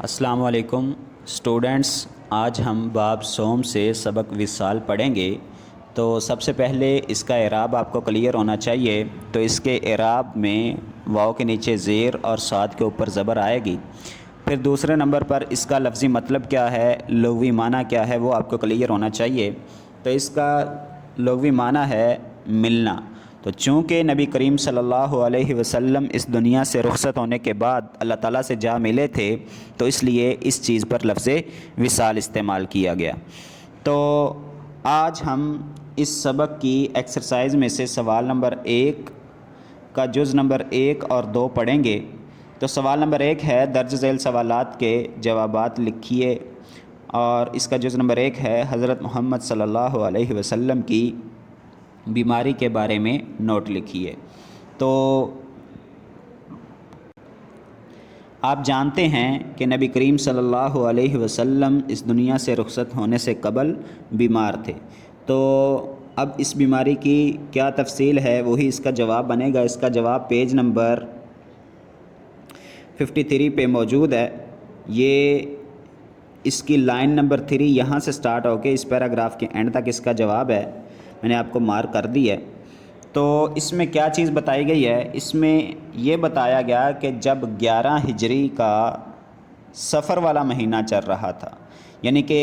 السلام علیکم اسٹوڈنٹس، آج ہم باب سوم سے سبق وصال پڑھیں گے۔ تو سب سے پہلے اس کا اعراب آپ کو کلیئر ہونا چاہیے۔ تو اس کے اعراب میں واو کے نیچے زیر اور صاد کے اوپر زبر آئے گی۔ پھر دوسرے نمبر پر اس کا لفظی مطلب کیا ہے، لغوی معنی کیا ہے، وہ آپ کو کلیئر ہونا چاہیے۔ تو اس کا لغوی معنی ہے ملنا۔ تو چونکہ نبی کریم صلی اللہ علیہ وسلم اس دنیا سے رخصت ہونے کے بعد اللہ تعالیٰ سے جا ملے تھے، تو اس لیے اس چیز پر لفظ وصال استعمال کیا گیا۔ تو آج ہم اس سبق کی ایکسرسائز میں سے سوال نمبر 1 کا جز نمبر 1 اور 2 پڑھیں گے۔ تو سوال نمبر 1 ہے درج ذیل سوالات کے جوابات لکھیے، اور اس کا جز نمبر 1 ہے حضرت محمد صلی اللہ علیہ وسلم کی بیماری کے بارے میں نوٹ لکھیے۔ تو آپ جانتے ہیں کہ نبی کریم صلی اللہ علیہ وسلم اس دنیا سے رخصت ہونے سے قبل بیمار تھے۔ تو اب اس بیماری کی کیا تفصیل ہے، وہی اس کا جواب بنے گا۔ اس کا جواب پیج نمبر 53 پہ موجود ہے۔ یہ اس کی لائن نمبر 3 یہاں سے سٹارٹ ہو کے اس پیراگراف کے اینڈ تک اس کا جواب ہے، میں نے آپ کو مارک کر دی ہے۔ تو اس میں کیا چیز بتائی گئی ہے، اس میں یہ بتایا گیا کہ جب 11 ہجری کا سفر والا مہینہ چل رہا تھا، یعنی کہ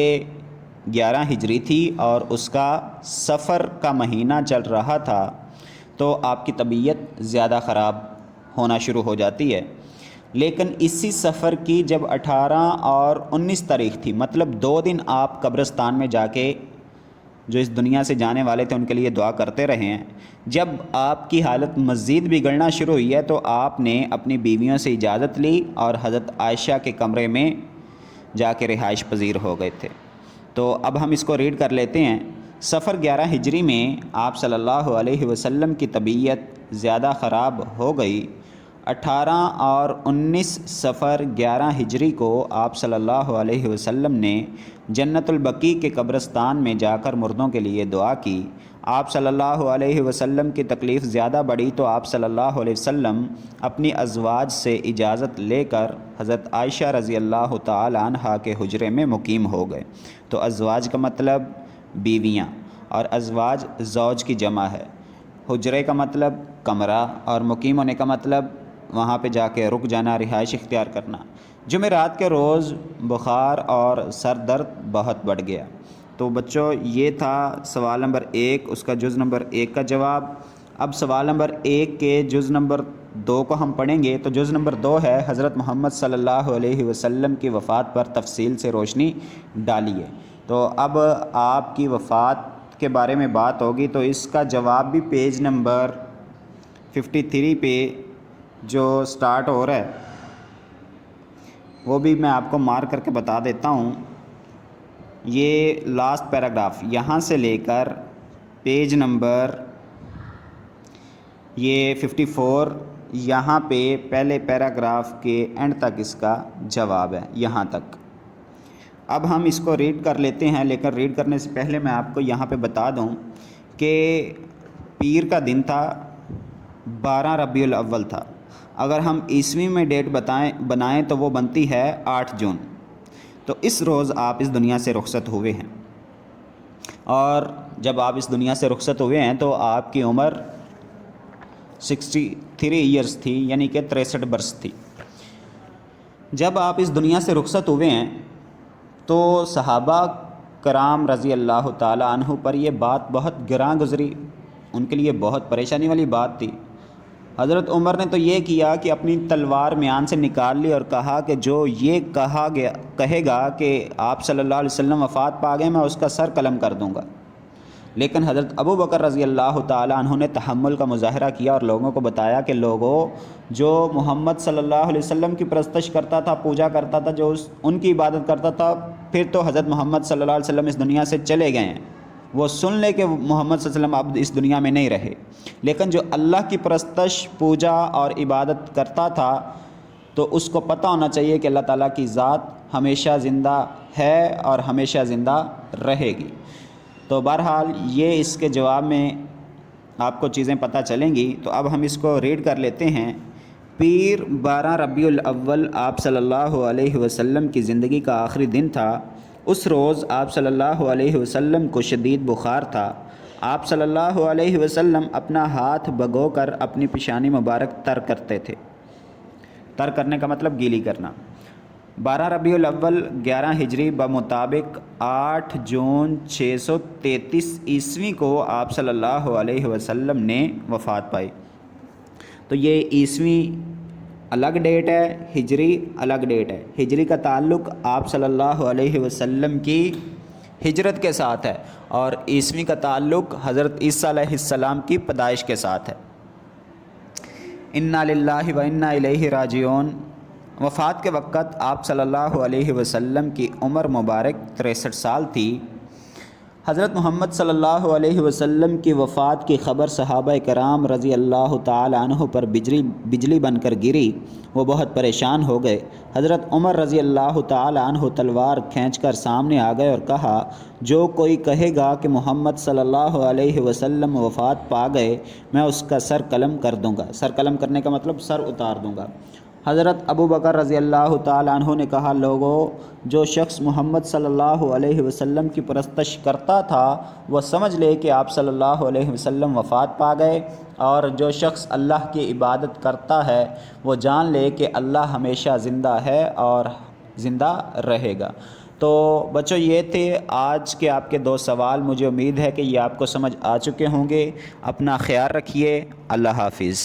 11 ہجری تھی اور اس کا سفر کا مہینہ چل رہا تھا، تو آپ کی طبیعت زیادہ خراب ہونا شروع ہو جاتی ہے۔ لیکن اسی سفر کی جب 18 اور 19 تاریخ تھی، مطلب 2 دن آپ قبرستان میں جا کے جو اس دنیا سے جانے والے تھے ان کے لیے دعا کرتے رہے ہیں۔ جب آپ کی حالت مزید بگڑنا شروع ہوئی ہے تو آپ نے اپنی بیویوں سے اجازت لی اور حضرت عائشہ کے کمرے میں جا کے رہائش پذیر ہو گئے تھے۔ تو اب ہم اس کو ریڈ کر لیتے ہیں۔ سفر 11 ہجری میں آپ صلی اللہ علیہ وسلم کی طبیعت زیادہ خراب ہو گئی۔ 18 اور 19 سفر 11 ہجری کو آپ صلی اللہ علیہ وسلم نے جنت البقیع کے قبرستان میں جا کر مردوں کے لیے دعا کی۔ آپ صلی اللہ علیہ وسلم کی تکلیف زیادہ بڑھی تو آپ صلی اللہ علیہ وسلم اپنی ازواج سے اجازت لے کر حضرت عائشہ رضی اللہ تعالی عنہا کے حجرے میں مقیم ہو گئے۔ تو ازواج کا مطلب بیویاں، اور ازواج زوج کی جمع ہے۔ حجرے کا مطلب کمرہ، اور مقیم ہونے کا مطلب وہاں پہ جا کے رک جانا، رہائش اختیار کرنا۔ جمعرات کے روز بخار اور سر درد بہت بڑھ گیا۔ تو بچوں یہ تھا سوال نمبر 1، اس کا جز نمبر 1 کا جواب۔ اب سوال نمبر 1 کے جز نمبر 2 کو ہم پڑھیں گے۔ تو جز نمبر 2 ہے حضرت محمد صلی اللہ علیہ وسلم کی وفات پر تفصیل سے روشنی ڈالیے۔ تو اب آپ کی وفات کے بارے میں بات ہوگی، تو اس کا جواب بھی پیج نمبر 53 پہ جو سٹارٹ ہو رہا ہے وہ بھی میں آپ کو مارک کر کے بتا دیتا ہوں۔ یہ لاسٹ پیراگراف یہاں سے لے کر پیج نمبر یہ 54 یہاں پہ پہلے پیراگراف کے اینڈ تک اس کا جواب ہے، یہاں تک۔ اب ہم اس کو ریڈ کر لیتے ہیں، لیکن ریڈ کرنے سے پہلے میں آپ کو یہاں پہ بتا دوں کہ پیر کا دن تھا، 12 ربیع الاول تھا۔ اگر ہم عیسوی میں ڈیٹ بنائیں تو وہ بنتی ہے 8 جون۔ تو اس روز آپ اس دنیا سے رخصت ہوئے ہیں، اور جب آپ اس دنیا سے رخصت ہوئے ہیں تو آپ کی عمر 63 ایئرس تھی، یعنی کہ 63 برس تھی۔ جب آپ اس دنیا سے رخصت ہوئے ہیں تو صحابہ کرام رضی اللہ تعالی عنہ پر یہ بات بہت گراں گزری، ان کے لیے بہت پریشانی والی بات تھی۔ حضرت عمر نے تو یہ کیا کہ اپنی تلوار میان سے نکال لی اور کہا کہ جو یہ کہے گا کہ آپ صلی اللہ علیہ وسلم وفات پا گئے، میں اس کا سر قلم کر دوں گا۔ لیکن حضرت ابو بکر رضی اللہ تعالی عنہ نے تحمل کا مظاہرہ کیا اور لوگوں کو بتایا کہ لوگوں، جو محمد صلی اللہ علیہ وسلم کی پرستش کرتا تھا، پوجا کرتا تھا، جو ان کی عبادت کرتا تھا، پھر تو حضرت محمد صلی اللہ علیہ وسلم اس دنیا سے چلے گئے ہیں، وہ سن لے کہ محمد صلی اللہ علیہ وسلم اب اس دنیا میں نہیں رہے۔ لیکن جو اللہ کی پرستش، پوجا اور عبادت کرتا تھا، تو اس کو پتہ ہونا چاہیے کہ اللہ تعالیٰ کی ذات ہمیشہ زندہ ہے اور ہمیشہ زندہ رہے گی۔ تو بہرحال یہ اس کے جواب میں آپ کو چیزیں پتہ چلیں گی۔ تو اب ہم اس کو ریڈ کر لیتے ہیں پیر 12 ربیع الاول آپ صلی اللہ علیہ وسلم کی زندگی کا آخری دن تھا۔ اس روز آپ صلی اللہ علیہ وسلم کو شدید بخار تھا۔ آپ صلی اللہ علیہ وسلم اپنا ہاتھ بھگو کر اپنی پیشانی مبارک تر کرتے تھے۔ تر کرنے کا مطلب گیلی کرنا۔ 12 ربیع الاول 11 ہجری بمطابق 8 جون 633 عیسوی کو آپ صلی اللہ علیہ وسلم نے وفات پائی۔ تو یہ عیسوی الگ ڈیٹ ہے، ہجری الگ ڈیٹ ہے۔ ہجری کا تعلق آپ صلی اللہ علیہ وسلم کی ہجرت کے ساتھ ہے، اور عیسوی کا تعلق حضرت عیسیٰ علیہ السلام کی پیدائش کے ساتھ ہے۔ انا للہ و انا الیہ راجعون۔ وفات کے وقت آپ صلی اللہ علیہ وسلم کی عمر مبارک 63 سال تھی۔ حضرت محمد صلی اللہ علیہ وسلم کی وفات کی خبر صحابہ کرام رضی اللہ تعالی عنہ پر بجلی بن کر گری۔ وہ بہت پریشان ہو گئے۔ حضرت عمر رضی اللہ تعالی عنہ تلوار کھینچ کر سامنے آ گئے اور کہا، جو کوئی کہے گا کہ محمد صلی اللہ علیہ وسلم وفات پا گئے، میں اس کا سر قلم کر دوں گا۔ سر قلم کرنے کا مطلب سر اتار دوں گا۔ حضرت ابو بکر رضی اللہ تعالی عنہ نے کہا، لوگو، جو شخص محمد صلی اللہ علیہ وسلم کی پرستش کرتا تھا وہ سمجھ لے کہ آپ صلی اللہ علیہ وسلم وفات پا گئے، اور جو شخص اللہ کی عبادت کرتا ہے وہ جان لے کہ اللہ ہمیشہ زندہ ہے اور زندہ رہے گا۔ تو بچوں، یہ تھے آج کے آپ کے 2 سوال۔ مجھے امید ہے کہ یہ آپ کو سمجھ آ چکے ہوں گے۔ اپنا خیال رکھیے۔ اللہ حافظ۔